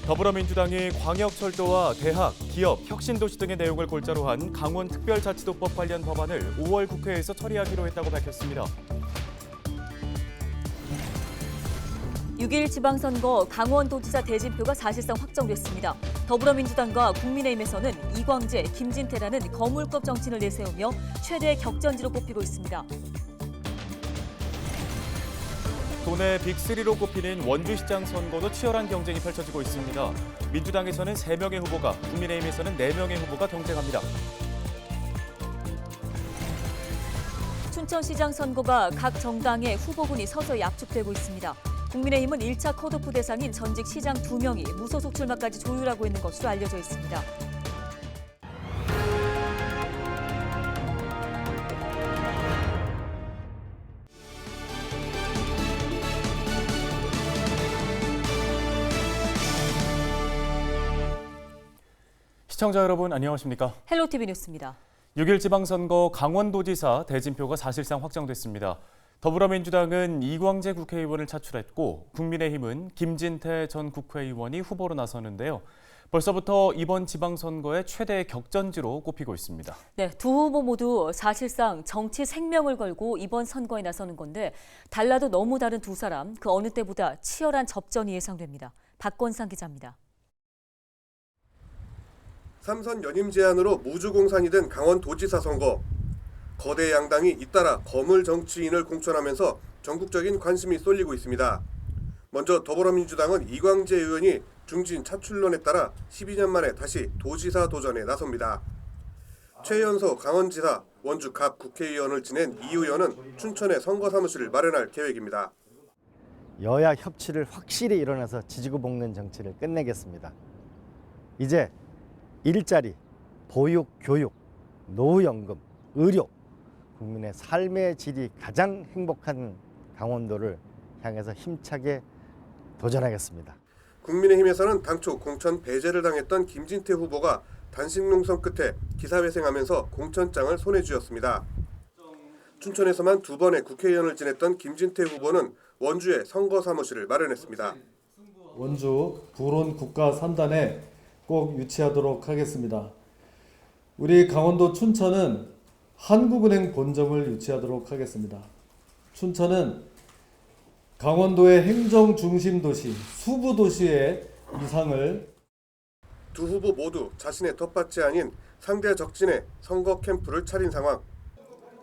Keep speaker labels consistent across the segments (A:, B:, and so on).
A: 더불어민주당이 광역철도와 대학, 기업, 혁신도시 등의 내용을 골자로 한 강원특별자치도법 관련 법안을 5월 국회에서 처리하기로 했다고 밝혔습니다.
B: 6일 지방선거 강원도지사 대진표가 사실상 확정됐습니다. 더불어민주당과 국민의힘에서는 이광재, 김진태라는 거물급 정치인을 내세우며 최대 격전지로 꼽히고 있습니다.
A: 도내 빅3로 꼽히는 원주시장 선거도 치열한 경쟁이 펼쳐지고 있습니다. 민주당에서는 3명의 후보가, 국민의힘에서는 4명의 후보가 경쟁합니다.
B: 춘천시장 선거가 각 정당의 후보군이 서서히 압축되고 있습니다. 국민의힘은 1차 컷오프 대상인 전직 시장 2명이 무소속 출마까지 조율하고 있는 것으로 알려져 있습니다.
A: 시청자 여러분 안녕하십니까?
B: 헬로티비 뉴스입니다.
A: 6일 지방선거 강원도지사 대진표가 사실상 확정됐습니다. 더불어민주당은 이광재 국회의원을 차출했고 국민의힘은 김진태 전 국회의원이 후보로 나서는데요. 벌써부터 이번 지방선거의 최대 격전지로 꼽히고 있습니다.
B: 네, 두 후보 모두 사실상 정치 생명을 걸고 이번 선거에 나서는 건데 달라도 너무 다른 두 사람, 그 어느 때보다 치열한 접전이 예상됩니다. 박건상 기자입니다.
C: 삼선 연임 제안으로 무주공산이 된 강원도지사 선거. 거대 양당이 잇따라 거물 정치인을 공천하면서 전국적인 관심이 쏠리고 있습니다. 먼저 더불어민주당은 이광재 의원이 중진 차출론에 따라 12년 만에 다시 도지사 도전에 나섭니다. 최연소 강원지사, 원주 각 국회의원을 지낸 이 의원은 춘천에 선거 사무실을 마련할 계획입니다.
D: 여야 협치를 확실히 일어나서 지지고 볶는 정치를 끝내겠습니다. 이제 일자리, 보육, 교육, 노후연금, 의료, 국민의 삶의 질이 가장 행복한 강원도를 향해서 힘차게 도전하겠습니다.
C: 국민의힘에서는 당초 공천 배제를 당했던 김진태 후보가 단식 농성 끝에 기사회생하면서 공천장을 손에 쥐었습니다. 춘천에서만 2번의 국회의원을 지냈던 김진태 후보는 원주에 선거 사무실을 마련했습니다.
E: 원주 불온 국가 3단에 꼭 유치하도록 하겠습니다. 우리 강원도 춘천은 한국은행 본점을 유치하도록 하겠습니다. 춘천은 강원도의 행정 중심 도시, 수부 도시의 이상을
C: 두 후보 모두 자신의 텃밭이 아닌 상대 적진에 선거 캠프를 차린 상황.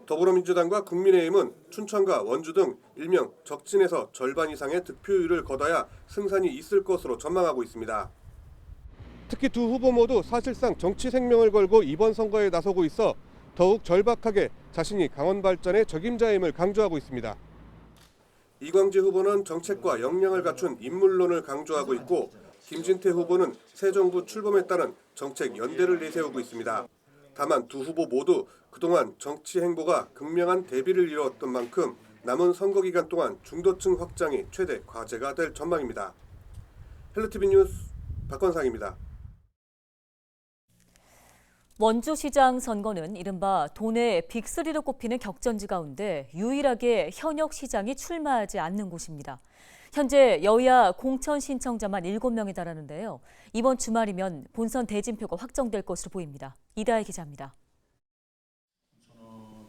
C: 더불어민주당과 국민의힘은 춘천과 원주 등 일명 적진에서 절반 이상의 득표율을 거둬야 승산이 있을 것으로 전망하고 있습니다. 특히 두 후보 모두 사실상 정치 생명을 걸고 이번 선거에 나서고 있어 더욱 절박하게 자신이 강원 발전의 적임자임을 강조하고 있습니다. 이광재 후보는 정책과 역량을 갖춘 인물론을 강조하고 있고 김진태 후보는 새 정부 출범에 따른 정책 연대를 내세우고 있습니다. 다만 두 후보 모두 그동안 정치 행보가 극명한 대비를 이루었던 만큼 남은 선거 기간 동안 중도층 확장이 최대 과제가 될 전망입니다. 헬로티비 뉴스 박건상입니다.
B: 원주시장 선거는 이른바 도내 빅3로 꼽히는 격전지 가운데 유일하게 현역 시장이 출마하지 않는 곳입니다. 현재 여야 공천 신청자만 7명에 달하는데요. 이번 주말이면 본선 대진표가 확정될 것으로 보입니다. 이다혜 기자입니다.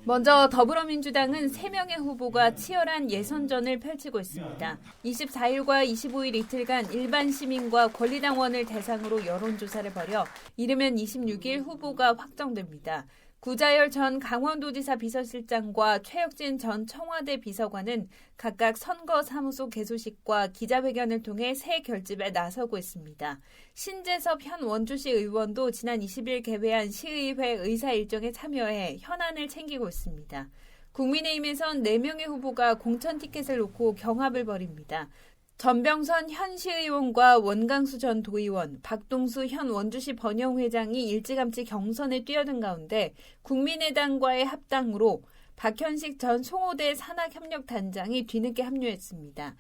F: 먼저 더불어민주당은 3명의 후보가 치열한 예선전을 펼치고 있습니다. 24일과 25일 이틀간 일반 시민과 권리당원을 대상으로 여론조사를 벌여 이르면 26일 후보가 확정됩니다. 구자열 전 강원도지사 비서실장과 최혁진 전 청와대 비서관은 각각 선거사무소 개소식과 기자회견을 통해 새 결집에 나서고 있습니다. 신재섭 현 원주시 의원도 지난 20일 개회한 시의회 의사 일정에 참여해 현안을 챙기고 있습니다. 국민의힘에선 4명의 후보가 공천 티켓을 놓고 경합을 벌입니다. 전병선 현 시의원과 원강수 전 도의원, 박동수 현 원주시 번영회장이 일찌감치 경선에 뛰어든 가운데 국민의당과의 합당으로 박현식 전 송호대 산학협력단장이 뒤늦게 합류했습니다.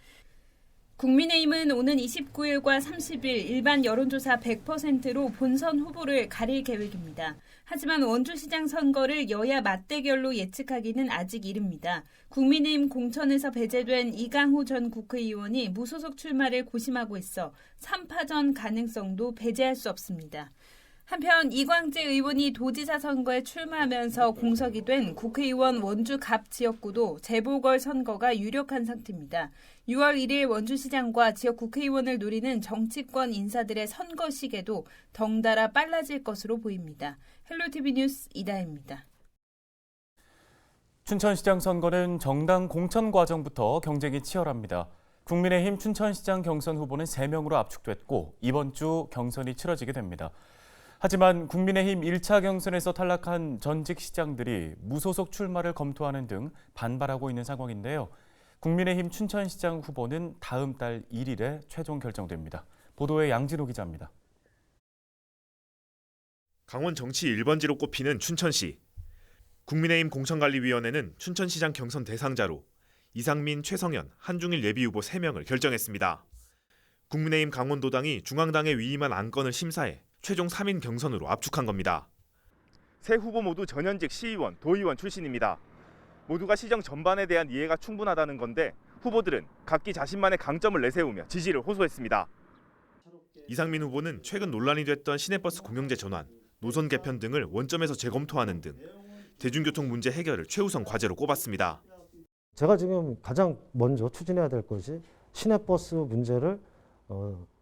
F: 국민의힘은 오는 29일과 30일 일반 여론조사 100%로 본선 후보를 가릴 계획입니다. 하지만 원주시장 선거를 여야 맞대결로 예측하기는 아직 이릅니다. 국민의힘 공천에서 배제된 이강호 전 국회의원이 무소속 출마를 고심하고 있어 3파전 가능성도 배제할 수 없습니다. 한편 이광재 의원이 도지사 선거에 출마하면서 공석이 된 국회의원 원주 갑 지역구도 재보궐선거가 유력한 상태입니다. 6월 1일 원주시장과 지역 국회의원을 노리는 정치권 인사들의 선거 시계도 덩달아 빨라질 것으로 보입니다. 헬로티비 뉴스 이다혜입니다.
A: 춘천시장 선거는 정당 공천 과정부터 경쟁이 치열합니다. 국민의힘 춘천시장 경선 후보는 3명으로 압축됐고 이번 주 경선이 치러지게 됩니다. 하지만 국민의힘 1차 경선에서 탈락한 전직 시장들이 무소속 출마를 검토하는 등 반발하고 있는 상황인데요. 국민의힘 춘천시장 후보는 다음 달 1일에 최종 결정됩니다. 보도에 양진호 기자입니다.
G: 강원 정치 1번지로 꼽히는 춘천시. 국민의힘 공천관리위원회는 춘천시장 경선 대상자로 이상민, 최성현, 한중일 예비후보 3명을 결정했습니다. 국민의힘 강원도당이 중앙당에 위임한 안건을 심사해 최종 3인 경선으로 압축한 겁니다.
H: 세 후보 모두 전현직 시의원, 도의원 출신입니다. 모두가 시정 전반에 대한 이해가 충분하다는 건데 후보들은 각기 자신만의 강점을 내세우며 지지를 호소했습니다.
G: 이상민 후보는 최근 논란이 됐던 시내버스 공영제 전환, 노선 개편 등을 원점에서 재검토하는 등 대중교통 문제 해결을 최우선 과제로 꼽았습니다.
D: 제가 지금 가장 먼저 추진해야 될 것이 시내버스 문제를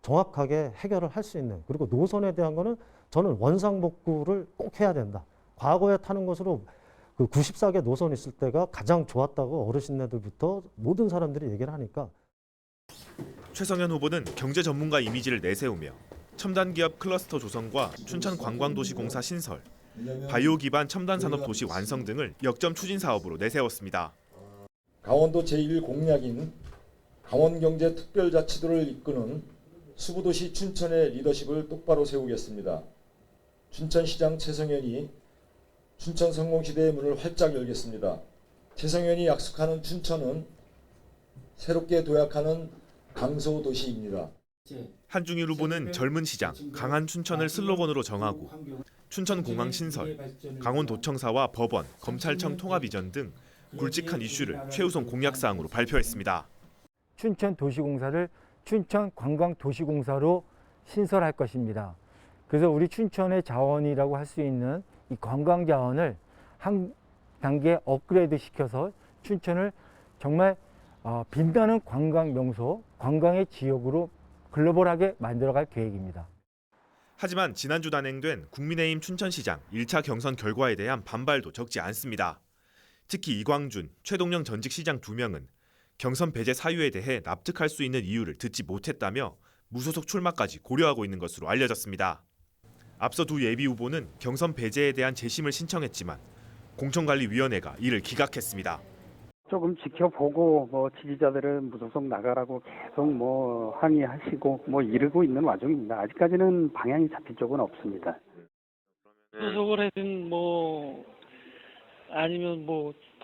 D: 정확하게 해결을 할 수 있는, 그리고 노선에 대한 거는 저는 원상복구를 꼭 해야 된다. 과거에 타는 것으로 그 94개 노선 있을 때가 가장 좋았다고 어르신네들부터 모든 사람들이 얘기를 하니까.
G: 최성현 후보는 경제 전문가 이미지를 내세우며 첨단 기업 클러스터 조성과 춘천관광도시공사 신설, 바이오 기반 첨단 산업 도시 완성 등을 역점 추진 사업으로 내세웠습니다.
I: 강원도 제1공약인 강원경제특별자치도를 이끄는 수부도시 춘천의 리더십을 똑바로 세우겠습니다. 춘천시장 최성현이 춘천 성공시대의 문을 활짝 열겠습니다. 최성현이 약속하는 춘천은 새롭게 도약하는 강소도시입니다.
G: 한중일 후보는 젊은 시장, 강한 춘천을 슬로건으로 정하고 춘천공항 신설, 강원도청사와 법원, 검찰청 통합 이전 등 굵직한 이슈를 최우선 공약사항으로 발표했습니다.
J: 춘천도시공사를 춘천관광도시공사로 신설할 것입니다. 그래서 우리 춘천의 자원이라고 할 수 있는 이 관광 자원을 한 단계 업그레이드 시켜서 춘천을 정말 빛나는 관광 명소, 관광의 지역으로 글로벌하게 만들어갈 계획입니다.
G: 하지만 지난주 단행된 국민의힘 춘천시장 1차 경선 결과에 대한 반발도 적지 않습니다. 특히 이광준, 최동영 전직 시장 2명은 경선 배제 사유에 대해 납득할 수 있는 이유를 듣지 못했다며 무소속 출마까지 고려하고 있는 것으로 알려졌습니다. 앞서 두 예비 후보는 경선 배제에 대한 재심을 신청했지만 공천관리위원회가 이를 기각했습니다.
K: 조금 지켜보고 지지자들은 무소속 나가라고 계속 항의하시고 이르고 있는 와중입니다. 아직까지는 방향이 잡힌 적은 없습니다.
L: 무소속을 하든 아니면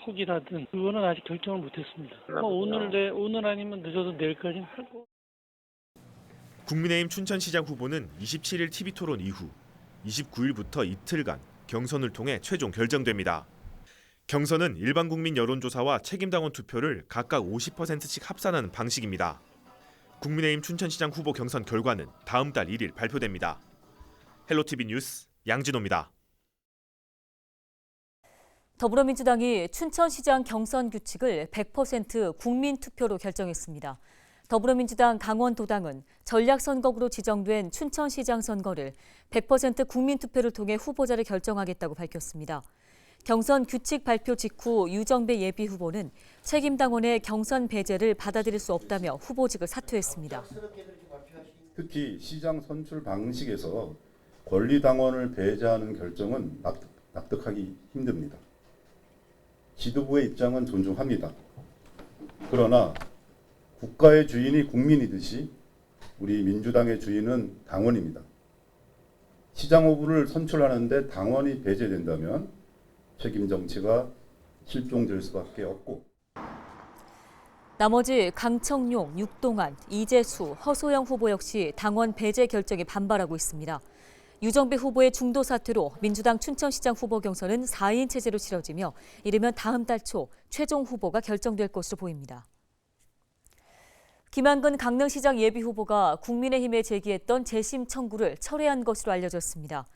L: 포기라든 그거는 아직 결정을 못했습니다. 오늘 아니면 늦어도 내일까지는 할 거.
G: 국민의힘 춘천시장 후보는 27일 TV토론 이후 29일부터 이틀간 경선을 통해 최종 결정됩니다. 경선은 일반 국민 여론조사와 책임당원 투표를 각각 50%씩 합산하는 방식입니다. 국민의힘 춘천시장 후보 경선 결과는 다음 달 1일 발표됩니다. 헬로티비 뉴스 양진호입니다.
B: 더불어민주당이 춘천시장 경선 규칙을 100% 국민투표로 결정했습니다. 더불어민주당 강원도당은 전략선거구로 지정된 춘천시장 선거를 100% 국민투표를 통해 후보자를 결정하겠다고 밝혔습니다. 경선 규칙 발표 직후 유정배 예비후보는 책임당원의 경선 배제를 받아들일 수 없다며 후보직을 사퇴했습니다.
M: 특히 시장 선출 방식에서 권리당원을 배제하는 결정은 납득하기 힘듭니다. 지도부의 입장은 존중합니다. 그러나 국가의 주인이 국민이듯이 우리 민주당의 주인은 당원입니다. 시장 후보를 선출하는데 당원이 배제된다면 책임 정치가 실종될 수밖에 없고.
B: 나머지 강청룡, 육동환, 이재수, 허소영 후보 역시 당원 배제 결정에 반발하고 있습니다. 유정배 후보의 중도 사퇴로 민주당 춘천시장 후보 경선은 4인 체제로 치러지며 이르면 다음 달 초 최종 후보가 결정될 것으로 보입니다. 김한근 강릉시장 예비후보가 국민의힘에 제기했던 재심 청구를 철회한 것으로 알려졌습니다.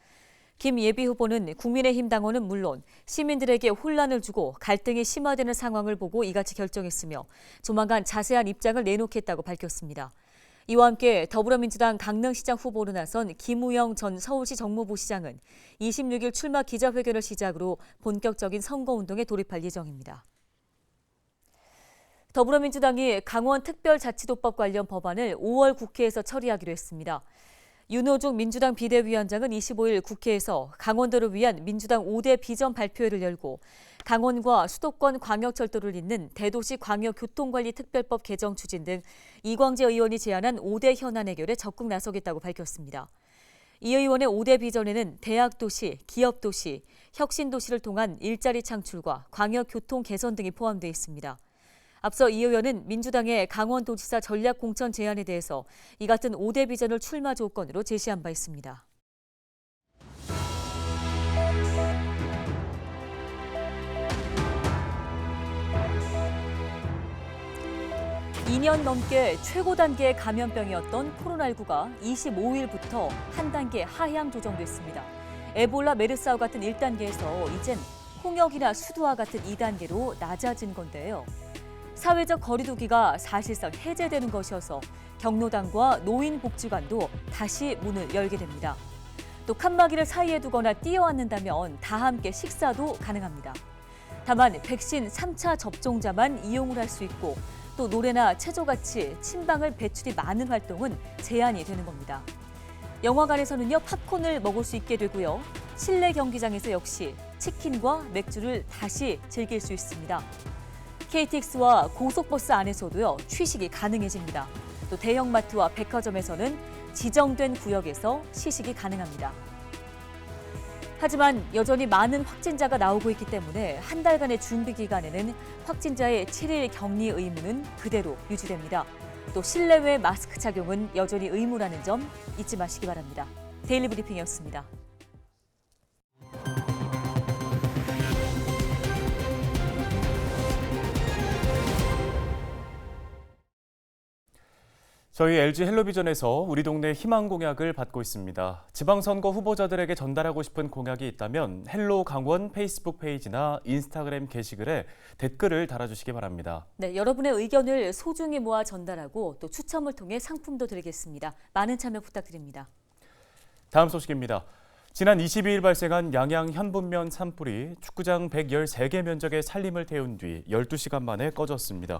B: 김 예비후보는 국민의힘 당원은 물론 시민들에게 혼란을 주고 갈등이 심화되는 상황을 보고 이같이 결정했으며 조만간 자세한 입장을 내놓겠다고 밝혔습니다. 이와 함께 더불어민주당 강릉시장 후보로 나선 김우영 전 서울시 정무부시장은 26일 출마 기자회견을 시작으로 본격적인 선거운동에 돌입할 예정입니다. 더불어민주당이 강원특별자치도법 관련 법안을 5월 국회에서 처리하기로 했습니다. 윤호중 민주당 비대위원장은 25일 국회에서 강원도를 위한 민주당 5대 비전 발표회를 열고 강원과 수도권 광역철도를 잇는 대도시 광역교통관리특별법 개정 추진 등 이광재 의원이 제안한 5대 현안 해결에 적극 나서겠다고 밝혔습니다. 이 의원의 5대 비전에는 대학도시, 기업도시, 혁신도시를 통한 일자리 창출과 광역교통 개선 등이 포함되어 있습니다. 앞서 이 의원은 민주당의 강원도지사 전략공천 제안에 대해서 이 같은 5대 비전을 출마 조건으로 제시한 바 있습니다. 2년 넘게 최고 단계의 감염병이었던 코로나19가 25일부터 한 단계 하향 조정됐습니다. 에볼라, 메르스와 같은 1단계에서 이젠 홍역이나 수두와 같은 2단계로 낮아진 건데요. 사회적 거리두기가 사실상 해제되는 것이어서 경로당과 노인복지관도 다시 문을 열게 됩니다. 또 칸막이를 사이에 두거나 뛰어앉는다면 다 함께 식사도 가능합니다. 다만 백신 3차 접종자만 이용을 할 수 있고 또 노래나 체조같이 친방을 배출이 많은 활동은 제한이 되는 겁니다. 영화관에서는요, 팝콘을 먹을 수 있게 되고요. 실내 경기장에서 역시 치킨과 맥주를 다시 즐길 수 있습니다. KTX와 고속버스 안에서도요, 취식이 가능해집니다. 또 대형마트와 백화점에서는 지정된 구역에서 시식이 가능합니다. 하지만 여전히 많은 확진자가 나오고 있기 때문에 한 달간의 준비 기간에는 확진자의 7일 격리 의무는 그대로 유지됩니다. 또 실내외 마스크 착용은 여전히 의무라는 점 잊지 마시기 바랍니다. 데일리 브리핑이었습니다.
A: 저희 LG 헬로비전에서 우리 동네 희망 공약을 받고 있습니다. 지방선거 후보자들에게 전달하고 싶은 공약이 있다면 헬로 강원 페이스북 페이지나 인스타그램 게시글에 댓글을 달아주시기 바랍니다.
B: 네, 여러분의 의견을 소중히 모아 전달하고 또 추첨을 통해 상품도 드리겠습니다. 많은 참여 부탁드립니다.
A: 다음 소식입니다. 지난 22일 발생한 양양 현분면 산불이 축구장 113개 면적의 산림을 태운 뒤 12시간 만에 꺼졌습니다.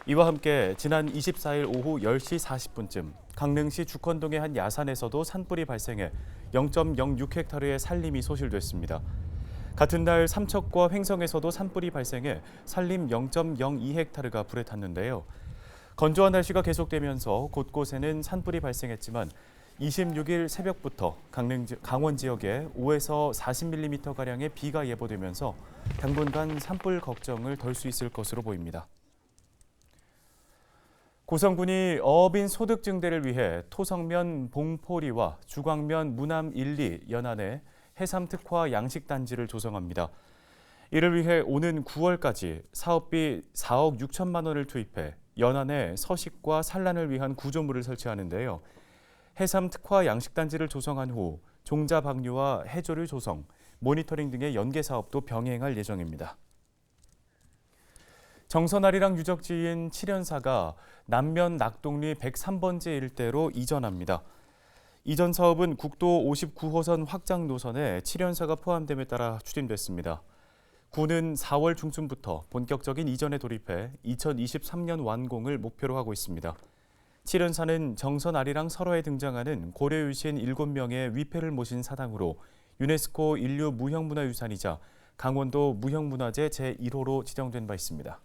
A: 이와 함께 지난 24일 오후 10시 40분쯤 강릉시 죽헌동의 한 야산에서도 산불이 발생해 0.06헥타르의 산림이 소실됐습니다. 같은 날 삼척과 횡성에서도 산불이 발생해 산림 0.02헥타르가 불에 탔는데요. 건조한 날씨가 계속되면서 곳곳에는 산불이 발생했지만 26일 새벽부터 강원 지역에 5에서 40mm가량의 비가 예보되면서 당분간 산불 걱정을 덜 수 있을 것으로 보입니다. 고성군이 어업인 소득 증대를 위해 토성면 봉포리와 주광면 무남 1, 2 연안에 해삼 특화 양식단지를 조성합니다. 이를 위해 오는 9월까지 사업비 4억 6천만 원을 투입해 연안에 서식과 산란을 위한 구조물을 설치하는데요. 해삼 특화 양식단지를 조성한 후 종자 방류와 해조류 조성, 모니터링 등의 연계 사업도 병행할 예정입니다. 정선아리랑 유적지인 칠연사가 남면 낙동리 103번지 일대로 이전합니다. 이전 사업은 국도 59호선 확장 노선에 칠연사가 포함됨에 따라 추진됐습니다. 구는 4월 중순부터 본격적인 이전에 돌입해 2023년 완공을 목표로 하고 있습니다. 칠연사는 정선아리랑 설화에 등장하는 고려유신 7명의 위패를 모신 사당으로 유네스코 인류 무형문화유산이자 강원도 무형문화재 제1호로 지정된 바 있습니다.